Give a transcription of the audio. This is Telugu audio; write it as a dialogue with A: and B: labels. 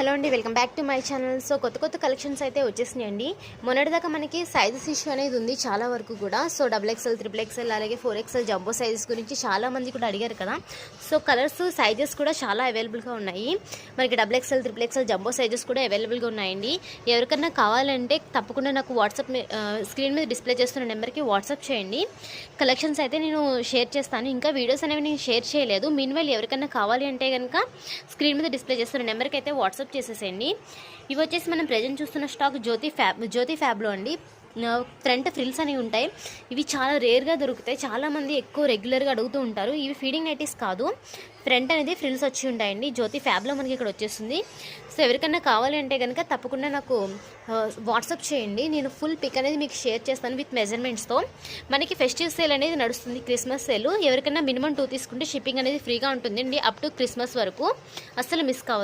A: హలో అండి, welcome back to my channel. So కొత్త కలెక్షన్స్ అయితే వచ్చేసినాయండి. మొన్నటిదాకా మనకి సైజెస్ ఇష్యూ అనేది ఉంది చాలా వరకు కూడా. సో XXL, XXL అలాగే 4XL జంబో సైజెస్ గురించి చాలా మంది కూడా అడిగారు కదా. సో కలర్స్ సైజెస్ కూడా చాలా అవైలబుల్గా ఉన్నాయి. మనకి XXL, XXL జంబో సైజెస్ కూడా అవైలబుల్గా ఉన్నాయండి. ఎవరికన్నా కావాలంటే తప్పకుండా నాకు వాట్సాప్ స్క్రీన్ మీద డిస్ప్లే చేస్తున్న నెంబర్కి వాట్సాప్ చేయండి. కలెక్షన్స్ అయితే నేను షేర్ చేస్తాను. ఇంకా వీడియోస్ అనేవి నేను షేర్ చేయలేదు. మీన్వైల్ ఎవరికన్నా కావాలి అంటే కనుక స్క్రీన్ మీద డిస్ప్లే చేస్తున్న నెంబర్కి అయితే వాట్సాప్ చేసేసేయండి. ఇవి వచ్చేసి మనం ప్రజెంట్ చూస్తున్న స్టాక్ జ్యోతి ఫ్యాబ్లో అండి. ఫ్రంట్ ఫ్రిల్స్ అనేవి ఉంటాయి. ఇవి చాలా రేర్గా దొరుకుతాయి. చాలామంది ఎక్కువ రెగ్యులర్గా అడుగుతూ ఉంటారు. ఇవి ఫీడింగ్ నైటీస్ కాదు, ఫ్రంట్ అనేది ఫ్రిల్స్ వచ్చి ఉంటాయండి. జ్యోతి ఫ్యాబ్లో మనకి ఇక్కడ వచ్చేస్తుంది. సో ఎవరికన్నా కావాలి అంటే కనుక తప్పకుండా నాకు వాట్సాప్ చేయండి. నేను ఫుల్ పిక్ అనేది మీకు షేర్ చేస్తాను విత్ మెజర్మెంట్స్తో. మనకి ఫెస్టివ్ సేల్ అనేది నడుస్తుంది, క్రిస్మస్ సేల్. ఎవరికన్నా మినిమం 2 తీసుకుంటే షిప్పింగ్ అనేది ఫ్రీగా ఉంటుందండి అప్ టు క్రిస్మస్ వరకు. అస్సలు మిస్ కావద్దు.